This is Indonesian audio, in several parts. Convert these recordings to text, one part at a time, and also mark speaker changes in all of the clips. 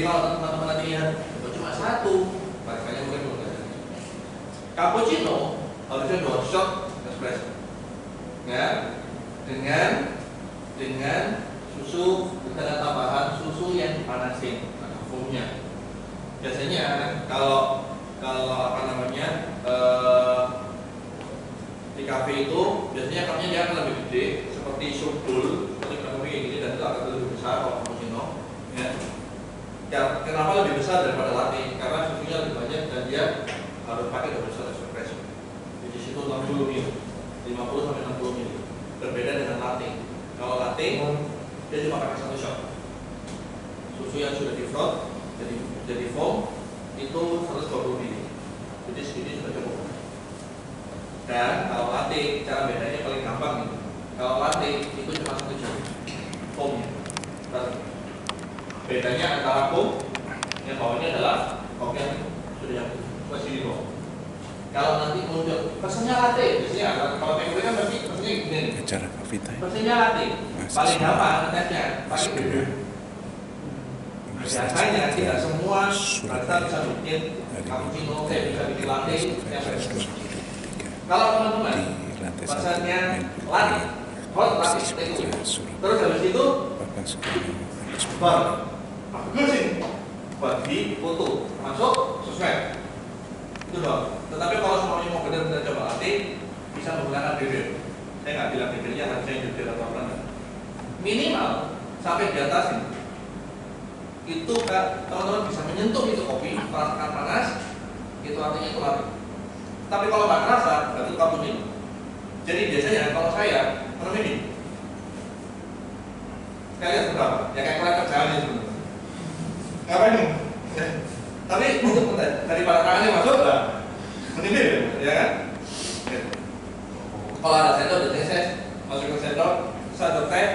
Speaker 1: kalau teman-teman nanti lihat cuma satu, makanya mungkin belum ada. Cappuccino harusnya 2 shot espresso, ya, dengan susu dengan tambahan susu yang dipanasin, foamnya. Biasanya kalau apa namanya di kafe itu biasanya cupnya dia akan lebih gede, seperti subdul, seperti kurang lebih ini, dan itu akan lebih besar kalau cappuccino, ya. Ya, kenapa lebih besar daripada latte? Karena susunya lebih banyak dan dia harus pakai double shot espresso. Di situ 60 ml, 50 sampai 60 ml. Berbeda dengan latte. Kalau latte dia cuma pakai 1 shot. Susu yang sudah di froth jadi foam itu 120 ml. Jadi segini sudah cukup. Dan kalau latte, cara bedanya paling gampang nih. Kalau latte itu cuma 1 jam foamnya. Bedanya antara foam yang bawahnya adalah foam yang sudah yang posisi di bawah. Kalau nanti muncul pesannya latte, biasanya kalau PKW kan pasti pesannya gini.
Speaker 2: Acara coffee time.
Speaker 1: Pesannya latte. Paling gampang tesnya pakai BBM. Biasanya tidak semua rata bisa bikin cappuccino, bisa bikin latte yang berbeda. Kalau teman-teman pesannya latte, hot latte, terus habis itu bagus sih buat di foto masuk sosmed itu dong. Tetapi kalau semuanya mau benar-benar coba latte, bisa menggunakan BBM. Saya nggak bilang BBM-nya harusnya jujur atau apa, minimal sampai di atas ini. Itu kan teman-teman bisa menyentuh itu kopi, merasakan panas, itu artinya itu latte. Tapi kalau nggak terasa, berarti itu cappuccino. Jadi biasanya kalau saya minum ini, kalian berapa? Ya kayak kalian kerjaan ini sebenarnya. Ngapain nih? Ya. Tapi untuk daripada tangannya masuk lah, mending ya kan? Ya. Kalau ada sendok, biasanya saya masukin sendok teh.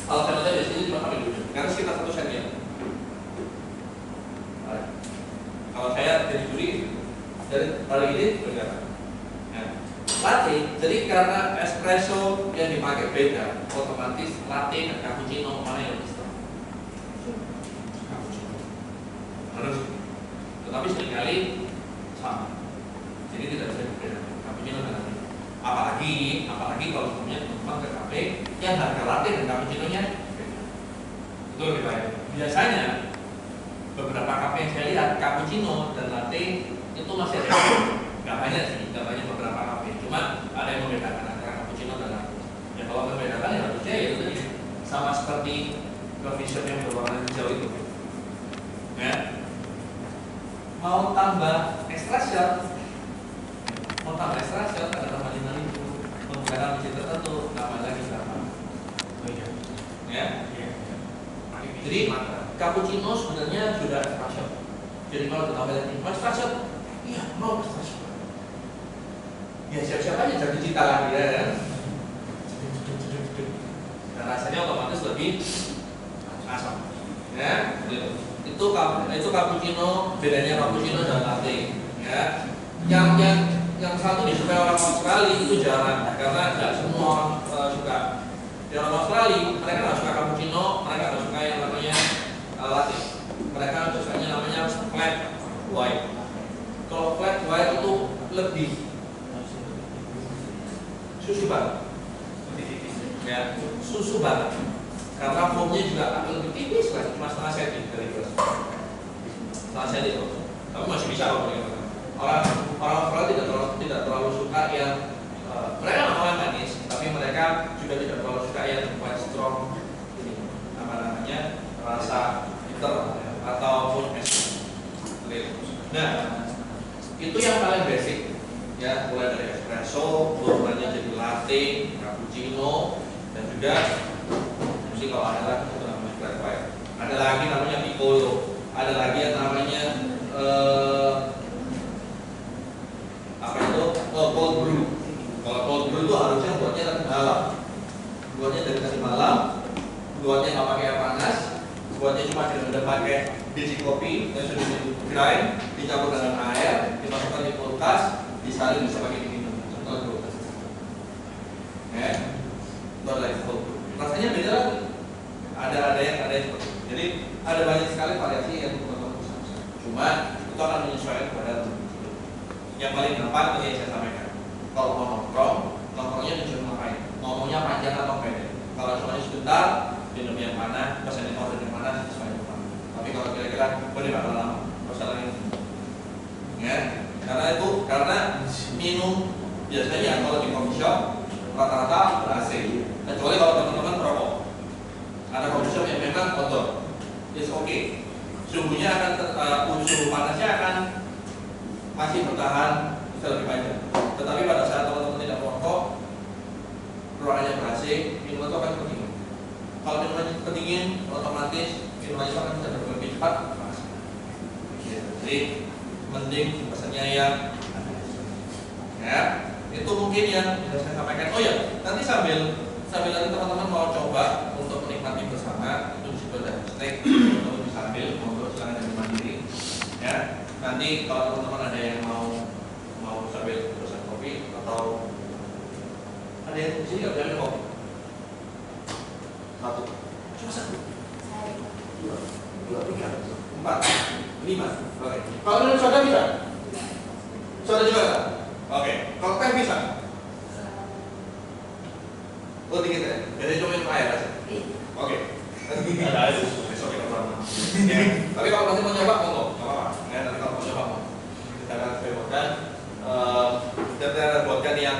Speaker 1: Kalau sendoknya biasanya cuma sampai dulu, karena sekitar 1 sen ya. Kalau saya jadi juri dari kali ini berapa? Latte, jadi karena espresso yang dipakai beda, otomatis latte dan cappuccino mana yang lebih strong? Cappuccino. Harus. Tetapi seringkali sama. Jadi tidak bisa dibedakan cappuccino dan latte. Apalagi kalau punya teman-teman ke kafe yang harga latte dan cappuccino-nya beda. Itu lebih baik. Biasanya beberapa kafe yang saya lihat cappuccino dan latte itu masih ada. Gak banyak sih, gak banyak beberapa kafe. Cuma ada yang membedakan antara cappuccino dan latte. Ya kalau membedakan ya harusnya ya itu tadi sama seperti coffee shop yang berwarna hijau itu. Ya. Mau tambah extra shot, ada tambah 5 ribu. Menggunakan mesin tertentu, tambah lagi berapa? Oh iya. Ya. Jadi cappuccino sebenarnya sudah extra shot. Jadi kalau ditambah lagi extra shot, iya mau extra shot. Ya siap-siap aja jadi cita lagi ya kan. Dan rasanya otomatis lebih asam. Ya, gitu. Itu cappuccino, bedanya cappuccino dan latte. Ya. Yang satu disukai orang Australia itu jarang karena tidak semua orang suka. Di orang Australia mereka nggak suka cappuccino, mereka nggak suka yang namanya latte. Mereka sukanya namanya flat white. Kalau flat white itu lebih susu banget, ya susu banget, karena foamnya juga agak lebih tipis lah, cuma setengah senti dari gelas, setengah senti itu, tapi masih bisa kalau orang tidak terlalu suka yang mereka nggak mau yang manis, tapi mereka juga tidak terlalu suka yang quite strong, ini apa namanya rasa bitter ataupun es. Nah itu yang paling basic. Ya, mulai dari espresso, turunannya jadi latte, cappuccino, dan juga mesti kalau ada lagi itu namanya flat white. Ada lagi namanya piccolo, ada lagi yang namanya cold brew. Kalau cold brew itu harusnya buatnya dari malam, buatnya nggak pakai air panas, buatnya cuma dengan pakai biji kopi yang sudah di grind, dicampur dengan air, dimasukkan di kulkas. Disalin bisa pakai minum, contoh dulu. Ya, itu adalah itu. Rasanya beda lah kalau kira-kira boleh bakal lama masalah ini. Ya, karena minum biasanya kalau di coffee shop rata-rata ber-AC, kecuali kalau teman-teman merokok. Ada coffee shop yang memang outdoor, it's okay. Suhunya akan suhu panasnya akan masih bertahan bisa lebih panjang. Tetapi pada saat teman-teman tidak merokok, ruangannya ber-AC, minuman itu akan kedingin. Kalau minuman kedingin, otomatis minuman itu akan bisa lebih cepat panas. Jadi mending pesannya yang ya, itu mungkin yang bisa saya sampaikan. Oh ya, nanti sambil nanti teman-teman mau coba untuk menikmati bersama, itu disitu ada steak, teman-teman bisa ambil, ngobrol silakan dari mandiri. Ya, nanti kalau teman-teman ada yang mau sambil pesan kopi atau ada yang di sini nggak bisa minum kopi? Satu, cuma satu, dua, tiga, empat, lima. Oke. Kalau minum soda bisa? Soda juga kan? Oke. Kalau teh bisa? Oh dikit ya? Jadi cuma minum air aja? Oke. Ada air besok kita pernah. Tapi kalau nanti mau nyoba, nggak apa-apa. Ya, nanti kalau mau nyoba, kita akan buatkan buatkan yang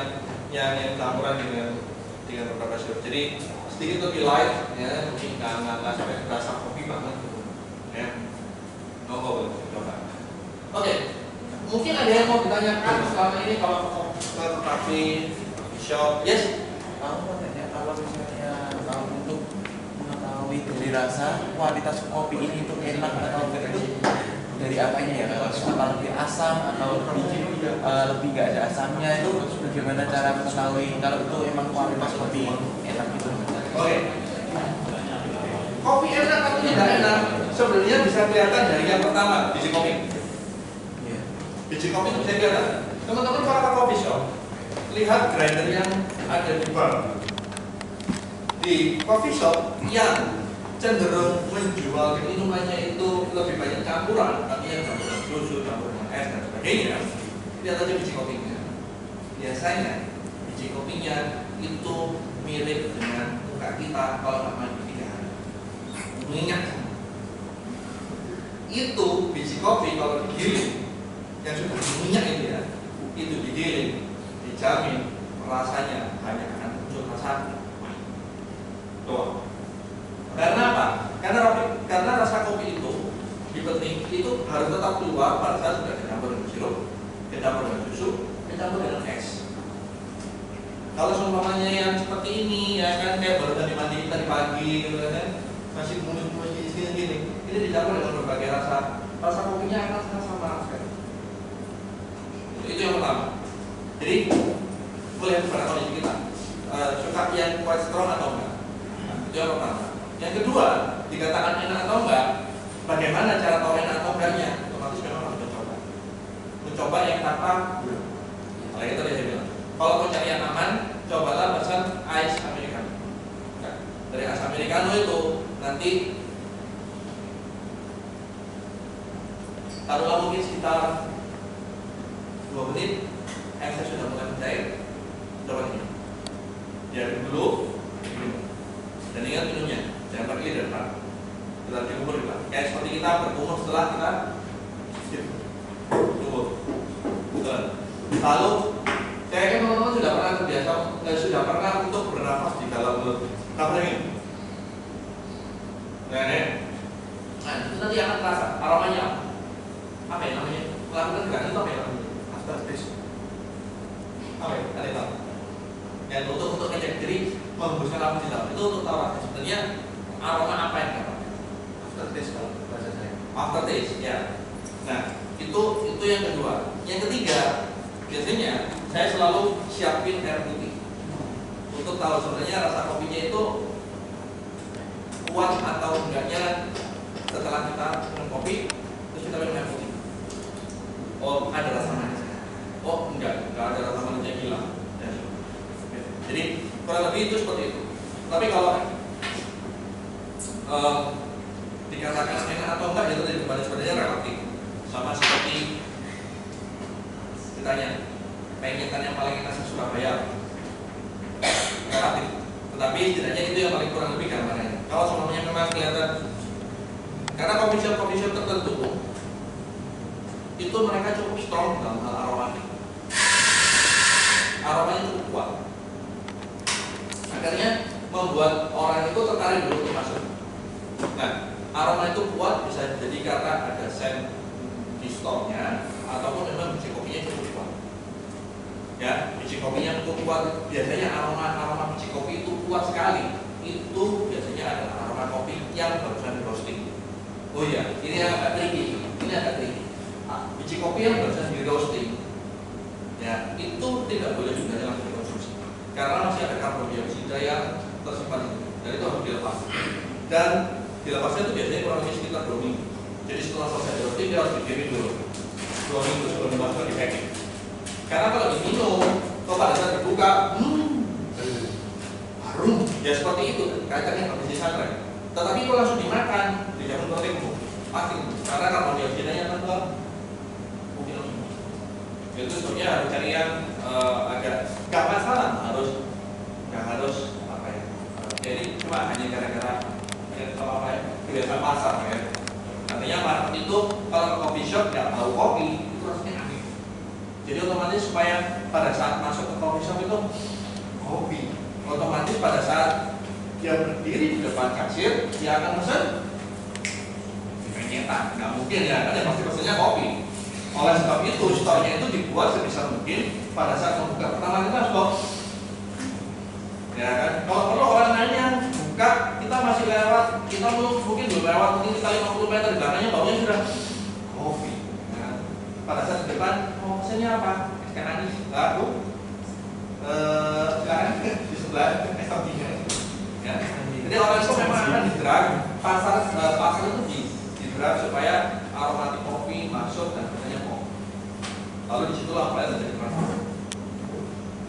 Speaker 1: campuran dengan beberapa sirup. Jadi sedikit lebih light, ya, mungkin nggak sampai rasa kopi banget, ya. Boleh coba. Oke. Mungkin ada yang mau ditanyakan selama ini kalau ke coffee shop, yes?
Speaker 2: Aku mau tanya, kalau misalnya untuk mengetahui dari rasa kualitas kopi ini itu enak atau enggak itu dari apanya ya? Apa lebih asam atau lebih nggak ada asamnya, itu bagaimana cara mengetahui kalau itu emang kualitas kopi enak gitu?
Speaker 1: Oke. Kopi enak atau tidak enak sebenarnya bisa kelihatan dari yang pertama, biji kopi. Biji kopi itu bisa kelihatan. Teman-teman kalau ke coffee shop, lihat grinder yang ada di bar. Di coffee shop yang cenderung menjual minumannya itu lebih banyak campuran, artinya campuran susu, campuran es dan sebagainya. Lihat aja biji kopinya. Biasanya biji kopinya itu mirip dengan muka kita kalau nggak mandi 3 hari. Minyak. Itu biji kopi kalau digiling yang sudah minyak itu ya, itu digiling, dijamin rasanya hanya akan muncul rasa doang. Karena apa? Karena rasa kopi itu di peting itu harus tetap keluar pada saat sudah dicampur dengan sirup, dicampur dengan susu, dicampur dengan es. Kalau seumpamanya yang seperti ini, ya kan kayak baru tadi mandi tadi pagi, gitu kan, masih gini, ini dicampur dengan berbagai rasa kopinya akan sama sekali. Itu yang pertama. Jadi boleh pada kondisi kita suka yang quite strong atau enggak. Itu yang pertama. Yang kedua, dikatakan enak atau enggak, bagaimana cara tahu enak atau enggaknya? Otomatis memang harus mencoba yang tanpa gula. Kayak itu dia bilang. Kalau mau cari yang aman, cobalah pesan ice americano. Nah, dari ice americano itu nanti taruhlah mungkin sekitar 2 menit, esnya sudah mulai mencair. Coba ini. Biar dulu, dan ingat minumnya, jangan pakai lidah depan. Kita dikumur juga. Kayak seperti kita berkumur setelah kita kumur. Lalu, saya yakin teman-teman sudah pernah terbiasa, sudah pernah untuk bernafas di dalam mulut. Nafas ini. Nah, itu nanti akan terasa aromanya apa ya namanya? Lakukan gerakan itu apa ya namanya? Aftertaste. Apa ya? Ada tahu? Dan untuk ngecek diri menghembuskan nafas di dalam itu untuk tahu rasa sebenarnya aroma apa yang dapat. Aftertaste kalau bahasa saya. Aftertaste, ya. Nah, itu yang kedua. Yang ketiga, biasanya saya selalu siapin air putih untuk tahu sebenarnya rasa kopinya itu kuat atau enggaknya setelah kita minum kopi terus kita minum air putih. Oh, ada rasa manis. Oh, enggak ada rasa manisnya hilang. Jadi kurang lebih itu seperti itu. Tapi kalau dikatakan enak atau enggak itu dari kepada sebenarnya relatif. Sama seperti ditanya pengen yang paling enak di Surabaya relatif. Tetapi setidaknya itu yang paling kurang lebih gambarannya. Kalau semuanya memang kelihatan Karena coffee shop tertentu itu mereka cukup strong dalam hal aroma. Aromanya cukup kuat. Akhirnya membuat orang itu tertarik dulu untuk masuk. Nah, aroma itu kuat bisa jadi karena ada scent di store-nya ataupun memang biji kopinya cukup kuat. Ya, biji kopinya cukup kuat. Biasanya aroma biji kopi itu kuat sekali. Itu biasanya adalah aroma kopi yang barusan di roasting. Oh iya, ini agak tricky. Biji kopi yang barusan di roasting, ya itu tidak boleh juga langsung dikonsumsi karena masih ada karbon dioksida yang tersimpan itu, dan itu harus dilepas. Dan dilepasnya itu biasanya kurang lebih sekitar 2 minggu. Jadi setelah selesai di roasting dia harus dikirim dulu 2 minggu sebelum dimasukkan di packing. Karena kalau diminum, kalau pada saat dibuka, harum, ya seperti itu, kacangnya habis disangrai. Tetapi kalau langsung dimakan, dijamin protein pasti, karena karbon dioksidanya kan mungkin langsung. Itu sebetulnya harus cari yang agak gak masalah, nggak harus apa ya. Jadi cuma hanya gara-gara apa ya, kebiasaan pasar ya. Artinya market itu kalau ke coffee shop nggak tahu kopi itu rasanya aneh. Jadi otomatis supaya pada saat masuk ke coffee shop itu kopi, otomatis pada saat dia berdiri di depan kasir dia akan pesan nyetak, nggak mungkin ya, kan yang pasti pesannya kopi. Oleh sebab itu store-nya itu dibuat sebisa mungkin pada saat membuka pertama kita stop. Ya kan, kalau perlu orang nanya buka, kita masih lewat, kita mungkin belum lewat, mungkin kita 50 meter di belakangnya baunya sudah kopi. Ya. Pada saat di depan, mau pesannya apa? Es teh manis, lalu silakan di sebelah es topinya. Ya. Jadi orang itu memang akan didrag, pasar itu didrag supaya aromatik kopi masuk dan katanya kopi. Lalu disitulah mulai terjadi masalah.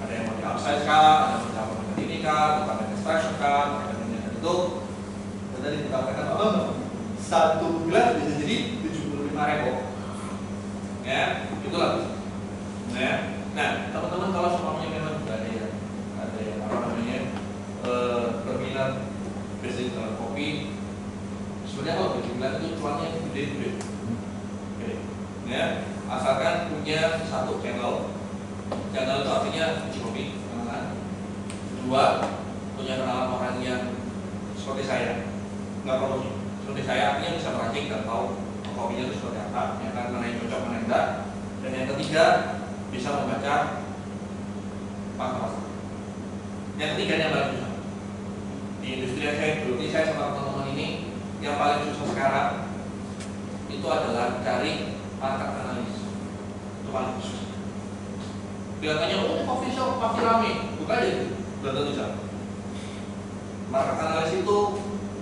Speaker 1: Ada yang mau di upsize kah, ada yang mau di ini kah, bukan extraction kah, itu dan tadi dikatakan satu gelas bisa jadi 75.000. Ya, itulah. Ya. Nah, teman-teman kalau semuanya memang juga ada yang apa namanya berminat basic dalam kopi, sebenarnya kalau berminat itu cuannya gede. Oke. Ya, asalkan punya satu channel itu artinya biji kopi, kenalan. Kedua, punya kenalan orang yang seperti saya, nggak promosi. Seperti saya artinya bisa meracik dan tahu kopinya itu seperti apa, yang kan mana yang cocok, mana yang enggak. Dan yang ketiga, bisa membaca pasar. Yang ketiga yang paling susah di industri yang saya geluti, saya sama teman-teman ini yang paling susah sekarang itu adalah cari market analis. Itu paling susah. Kelihatannya oh coffee shop pasti rame, buka aja, belum tentu sama. Market analis itu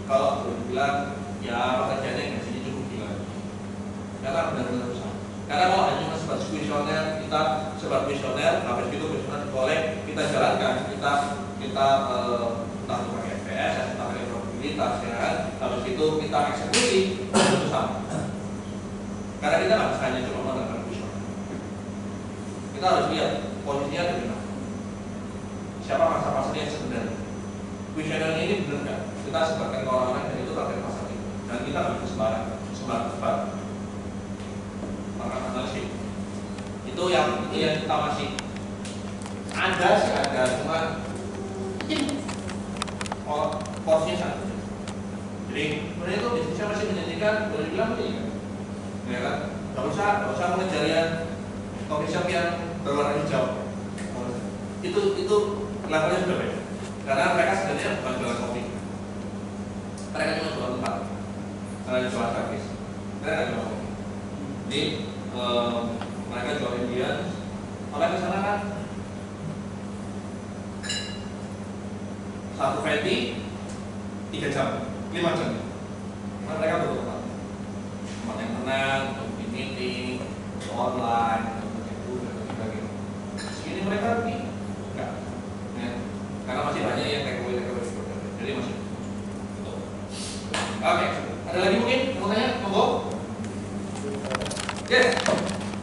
Speaker 1: kalau boleh dibilang ya pekerjaannya gajinya cukup gila. Karena benar-benar susah. Karena kalau hanya sebatas kuesioner, kita sebatas kuesioner, habis itu kuesioner boleh kita jalankan, kita entah itu pakai FPS, entah pakai probabilitas, ya kan? Habis itu kita eksekusi, itu sama. Karena kita nggak bisa hanya cuma menggunakan kuesioner. Kita harus lihat posisinya di mana. Siapa masa pasarnya yang sebenarnya? Kuesioner ini benar nggak? Kita sebarkan ke orang-orang dan itu target pasar itu. Dan kita nggak bisa sembarang. Market analysis itu yang kita masih ada cuma porsinya sangat kecil. Jadi sebenarnya itu bisnisnya masih menjanjikan, boleh dibilang menjanjikan, ya kan? Gak usah mengejar yang coffee shop yang berwarna hijau. Itu levelnya sudah beda. Karena mereka sebenarnya bukan jualan kopi, mereka cuma jual tempat, mereka jual servis, mereka jual kopi. Jadi mereka jual Indian, oleh kesana kan satu fatty 3 jam, 5 jam. Karena mereka butuh tempat yang tenang, untuk meeting, online, untuk itu dan sebagainya. Ini mereka enggak, ya. Karena masih banyak yang take away. Jadi masih. Oke, ada lagi mungkin mau tanya, monggo. Yes.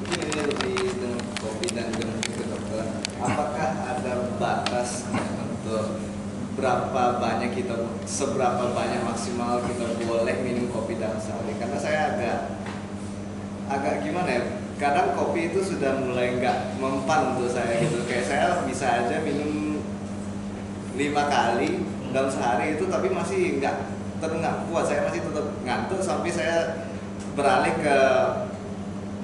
Speaker 3: Ini dengan kopi dan dengan itu dokter, apakah ada batas untuk seberapa banyak maksimal kita boleh minum kopi dalam sehari, karena saya agak gimana ya, kadang kopi itu sudah mulai nggak mempan untuk saya gitu. Kayak saya bisa aja minum 5 kali dalam sehari itu, tapi masih nggak kuat, saya masih tetap ngantuk sampai saya beralih ke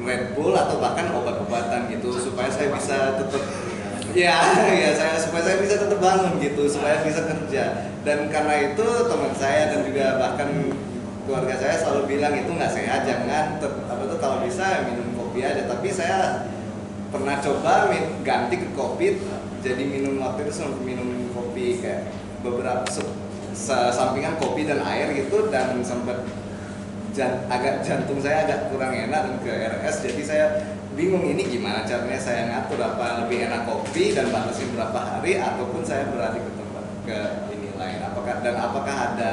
Speaker 3: Red Bull atau bahkan obat-obatan gitu supaya saya bisa tetap supaya saya bisa tetap bangun gitu, supaya bisa kerja. Dan karena itu teman saya dan juga bahkan keluarga saya selalu bilang itu nggak sehat, jangan kalau bisa minum kopi aja. Tapi saya pernah coba ganti ke kopi, jadi waktu itu minum kopi kayak beberapa sampingan kopi dan air gitu, dan sempat jantung saya agak kurang enak dan ke RS. Jadi saya bingung ini gimana caranya saya ngatur, apa lebih enak kopi dan batasin berapa hari, ataupun saya beralih ke tempat ke ini lain. Apakah ada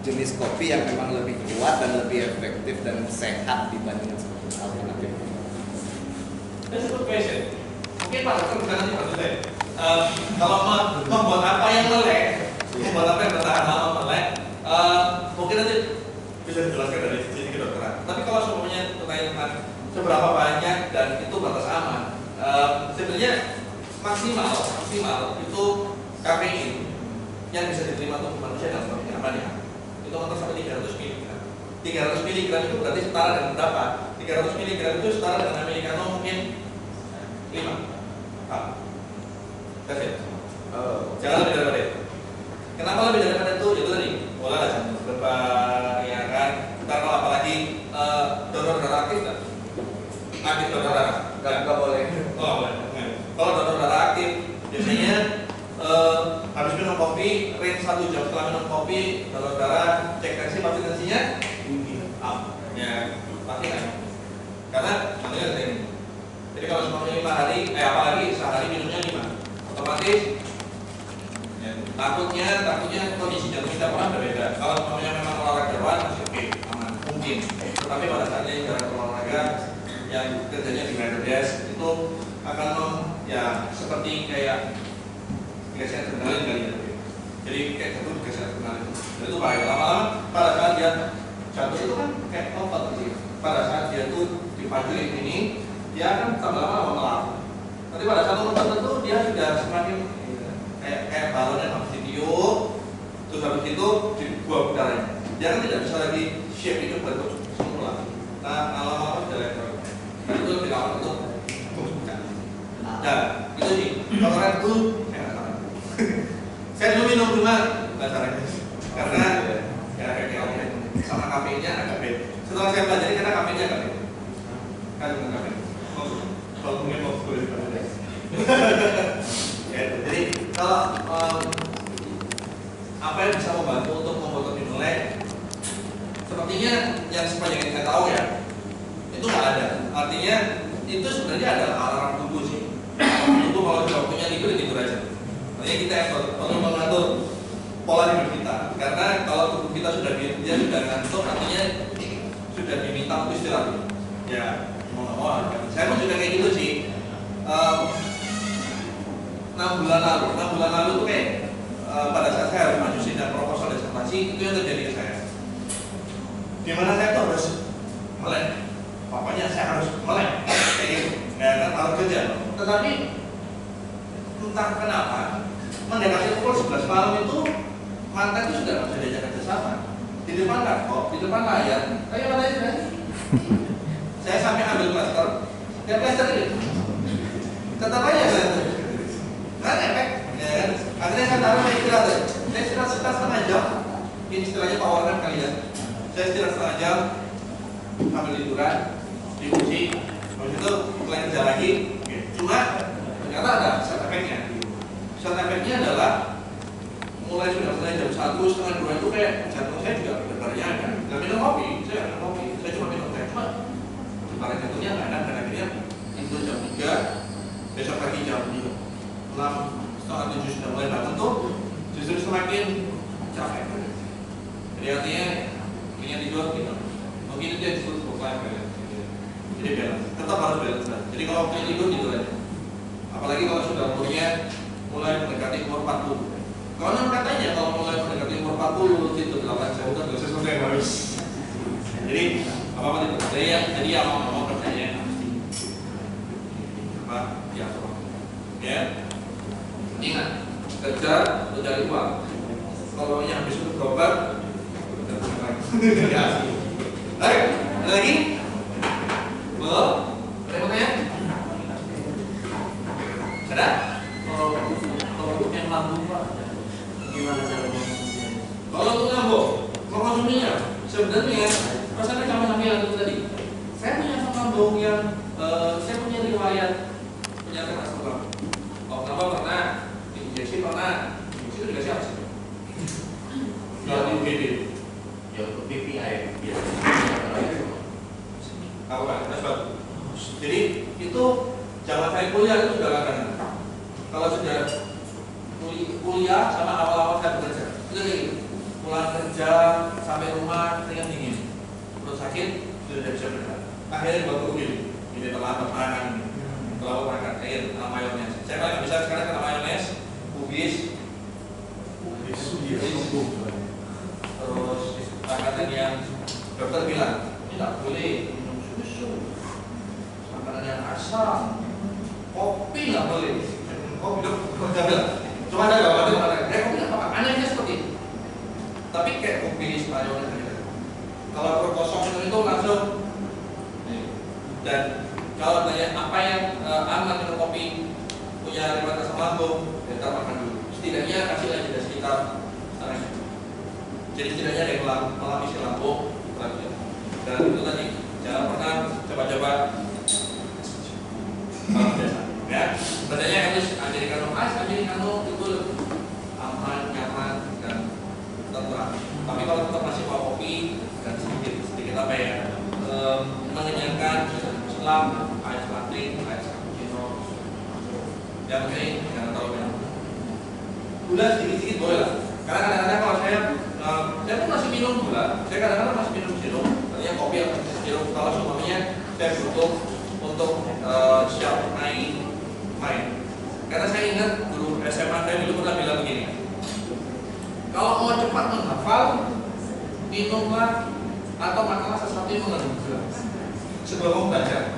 Speaker 3: jenis kopi yang memang lebih kuat dan lebih efektif dan sehat dibandingkan alternatif?
Speaker 1: That's a good question. Mungkin Pak Dokter bisa nanti bantu saya. Kalau membuat apa yang meleleh, membuat apa yang bertahan lama meleleh, mungkin nanti bisa dijelaskan dari sisi kedokteran. Tapi kalau semuanya pertanyaan seberapa banyak dan itu batas aman, sebenarnya maksimal itu kafein yang bisa diterima tubuh manusia dalam kondisi aman ya, itu akan sampai 300 mg. 300 mg itu berarti setara dengan berapa? 300 mg itu setara dengan americano mungkin 5. That's it. Jangan lebih daripada itu. Kenapa lebih daripada itu? Itu tadi pola dan beberapa ya kan. Karena apalagi donor darah aktif kan? Aktif donor darah?
Speaker 3: Nggak boleh.
Speaker 1: Oh boleh. Kalau donor darah aktif biasanya habis minum kopi, range 1 jam setelah minum kopi, donor darah cek tensi, pasti tensinya tinggi. Ya pasti kan? Karena namanya ada ini. Jadi kalau semuanya 5 hari, apalagi sehari minumnya 5, otomatis ya, takutnya kondisi jantung kita pernah berbeda. Kalau semuanya memang olahragawan masih oke, aman, mungkin. Tetapi pada saatnya yang jarang olahraga, yang kerjanya di meja desk itu akan seperti kayak geser adrenalin kali ya. Jadi kayak satu geser adrenalin. Dan itu bahaya. Lama-lama pada saat dia jatuh itu kan kayak lompat gitu. Pada saat dia tuh dipajuin ini, dia akan tambah lama melar. Nanti pada satu tempat tertentu dia sudah semakin kayak balon yang habis ditiup, terus habis itu dibuang udaranya. Dia kan tidak bisa lagi shape itu bentuk semula. Nah, lama-lama sudah lebar. Dan itu lebih lama untuk bukan. Nah, itu sih. Kalau Red Bull, saya nggak tahu. Saya dulu minum cuma nggak caranya. Karena kayak sama kafeinnya agak beda. Setelah saya pelajari karena kafeinnya agak beda. Kan dengan kafein. Kalau mungkin mau boleh. Jadi kalau apa yang bisa membantu untuk membuat lebih melek, sepertinya yang sepanjang yang saya tahu ya, itu nggak ada. Artinya itu sebenarnya adalah alarm tubuh sih. Tubuh kalau waktunya tidur aja. Artinya kita perlu mengatur pola hidup kita. Karena kalau tubuh kita sudah ngantuk, artinya sudah diminta untuk istirahat. Ya mau nggak mau. Saya pun juga kayak gitu sih. 6 bulan lalu tuh kayak pada saat saya harus maju sidang proposal disertasi, itu yang terjadi ke saya. Dimana saya tuh harus melek, pokoknya saya harus melek kayak gitu, nggak harus kerja. Tetapi entah kenapa mendekati pukul 11 malam itu mata itu sudah nggak bisa diajak kerjasama. Di depan laptop, di depan layar, ayo matanya sudah. Saya sampai ambil plaster, dia plaster ini, tetap aja saya tuh. Kan efek, ya kan? Akhirnya saya taruh saya istirahat. Saya istirahat setengah jam. Ini istilahnya power nap kali ya. Saya istirahat setengah jam, ambil liburan, diuji, habis itu mulai kerja lagi. Cuma ternyata ada side effect-nya. Side effect-nya adalah mulai jam 1, setengah 2 itu kayak jantung saya juga berdebarnya ada. Nggak minum kopi, saya cuma minum teh. Cuma debar jantungnya nggak enak, dan akhirnya itu jam 3, besok pagi jam 6, setengah 7 sudah mulai bangun tuh justru semakin capek. Jadi artinya ingin tidur gitu. Mungkin itu yang disebut work life balance. Jadi balance, tetap harus balance. Jadi kalau waktu tidur tidur aja. Apalagi kalau sudah umurnya mulai mendekati umur 40. Kalau katanya 40 itu 8 saya udah sesuatu yang bagus. Jadi apa itu? Jadi yang mau pertanyaan pasti apa? Ya, ya. Ingat, kerja untuk cari uang. Kalau yang habis untuk berobat, ya sih. Baik, ada lagi? Belum? Ada yang mau tanya? Ada?
Speaker 4: Kalau untuk yang lambung Pak, gimana cara mengonsumsinya?
Speaker 1: Kalau untuk lambung, mengkonsumsinya sebenarnya rasanya sama yang tadi. Saya punya asam lambung yang saya punya riwayat penyakit asam lambung. Kalau tambah pernah, injeksi pernah, injeksi itu dikasih apa sih? Kalau di UGD,
Speaker 4: Ya untuk PPI biasanya.
Speaker 1: tahu kan? Jadi itu zaman saya kuliah itu sudah langganan. Kalau sudah kuliah sama awal-awal saya bekerja, itu kayak gitu. Pulang kerja sampai rumah keringat dingin, perut sakit, sudah tidak bisa bergerak. Akhirnya buat UGD, ini telah makan ini, terlalu makan air, mayones. Saya paling nggak bisa sekarang kena mayones, kubis, terus makanan yang dokter bilang tidak boleh minum susu, makanan yang asam, kopi nggak boleh. Kopi dokter bilang cuma ada nggak boleh makanan. Kopi nggak apa-apa, anehnya seperti itu. Tapi kayak kopi mayones gitu. Kalau perut kosong itu langsung. Dan kalau tanya apa yang aman minum kopi punya riwayat asam lambung, kita makan dulu. Setidaknya kasih lagi dari sekitar setengah jam. Jadi setidaknya ada yang melapisi lambung lagi. Dan itu tadi jangan pernah coba-coba biasa. Ya, sebenarnya americano ice, americano itu aman, nyaman dan tenang. Tapi kalau tetap masih mau kopi dan sedikit apa ya mengenyangkan, selam, ice latte, ice cappuccino, yang penting jangan terlalu banyak. Gula sedikit-sedikit boleh lah. Karena kadang-kadang kalau saya pun masih minum gula, saya kadang-kadang masih minum sirup, artinya kopi atau sirup. Kalau semuanya saya butuh untuk siap main. Karena saya ingat guru SMA saya dulu pernah bilang begini, kalau mau cepat menghafal, minumlah atau makanlah sesuatu yang mengandung gula sebelum mau belajar.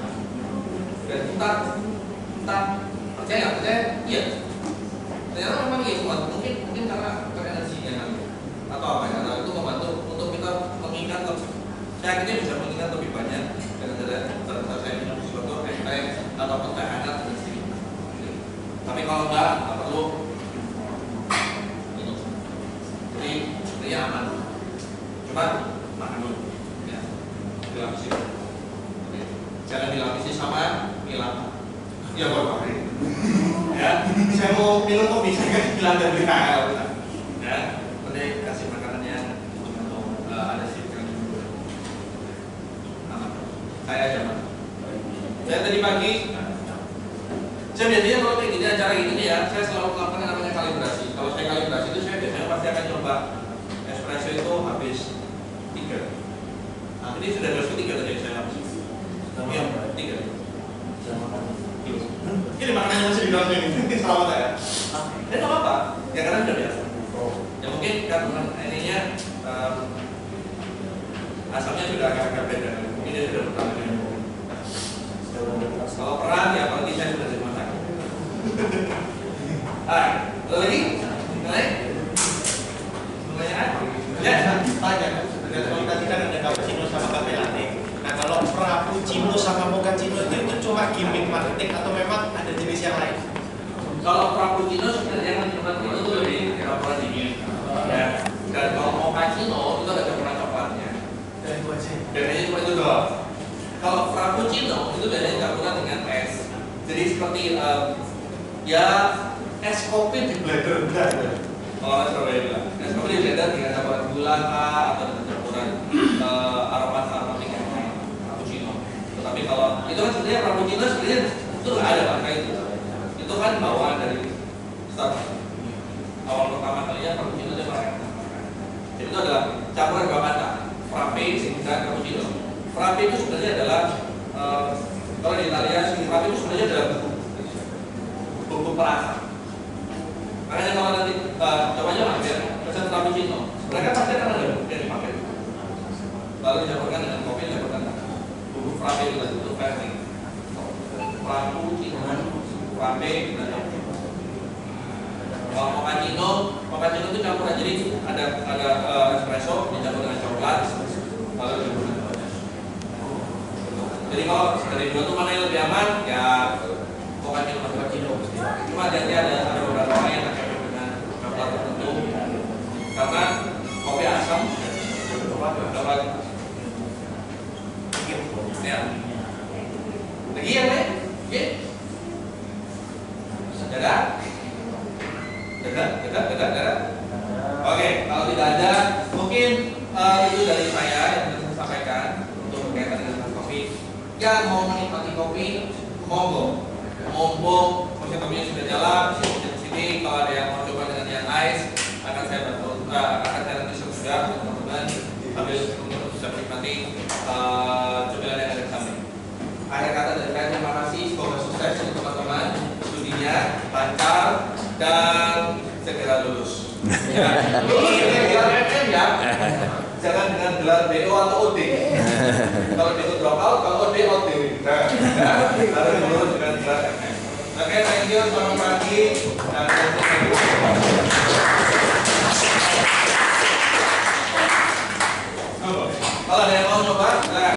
Speaker 1: Dan entah percaya, iya. Ternyata memang iya, mungkin karena energinya atau apa ya, atau itu membantu untuk kita mengingat lebih. Saya akhirnya bisa mengingat lebih banyak karena saya minum sesuatu teh atau teh hangat dan sedikit. Tapi kalau enggak perlu minum. Jadi sebenarnya aman. Cuma makan dulu. Ya, dilapisi. Jangan dilapisi sama hilang. Ya boleh. Ya, saya mau minum kopi, saya kasih bilang dari KL. Ya, nanti kasih makanannya ada sirkan dulu. Aman. Saya aman. Saya tadi pagi, saya biasanya kalau kayak gini acara gini ya, saya selalu melakukan yang namanya kalibrasi. Kalau saya kalibrasi itu saya biasanya pasti akan coba espresso itu habis 3. Nah, ini sudah harus 3 tadi saya habis. Iya, 3. Ini makanan masih di dalam ini, selamat ya. Ya nggak apa-apa, ya karena sudah biasa. Ya mungkin karena ininya asamnya sudah agak beda. Mungkin dia sudah pertama kali. Kalau perang ya apalagi saya sudah di rumah sakit. Ada lagi? Mulai? Ya, tanya kan. Kalau tadi kan ada cappuccino sama cafe latte. Nah kalau frappuccino sama mochaccino itu cuma gimmick marketing atau memang ada jenis yang lain? Kalau frappuccino sebenarnya kan itu lebih campuran dingin. Ya. Dan kalau mochaccino itu ada campuran coklatnya. Biasanya cuma itu doang. Kalau frappuccino itu biasanya campuran dengan es. Jadi seperti ya es kopi di blender kalau orang Surabaya bilang es kopi di blender dengan campuran gula atau dengan campuran aromatik yang lain. Tapi kalau itu kan sebenarnya frappuccino sebenarnya itu nggak ada pakai itu. Itu kan bawaan dari Starbucks. Awal pertama kalinya frappuccino itu pakai. Jadi itu adalah campuran dua kata, frappe dan cappuccino. Frappe itu sebenarnya adalah kalau di Italia, frappe itu sebenarnya adalah bubuk perasa. Makanya kalau nanti coba aja lah ya, pesan frappuccino. Mereka pasti akan ada bubuk yang dipakai. Lalu dicampurkan dengan kopi, dicampurkan bubuk frappe juga untuk versi frappe dan kalau mochaccino itu campuran, jadi ada espresso dicampur dengan coklat lalu dicampur. Jadi kalau dari dua itu mana yang lebih aman ya mochaccino. Cuma hati-hati ada beberapa orang yang akan dengan coklat tertentu karena kopi asam dapat ya. Lagi yang lain? Dadah. Oke, kalau tidak ada, mungkin itu dari saya yang bisa saya sampaikan untuk berkaitan dengan kopi. Yang mau menikmati kopi, monggo. Kopinya sudah jalan, di sini. Kalau ada yang mau coba dengan yang ice, akan saya bantu. Akan saya nanti sudah teman-teman sambil untuk bisa menikmati cemilan yang ada di samping. Akhir kata dari saya, terima kasih. Semoga sukses untuk teman-teman studinya lancar dan segera lulus. Ya. Lulus dengan gelar MM ya. Jangan dengan gelar BO atau OD. Kalau BO dropout, kalau OD OD. Harus lulus dengan gelar MM. Oke, thank you. Selamat pagi.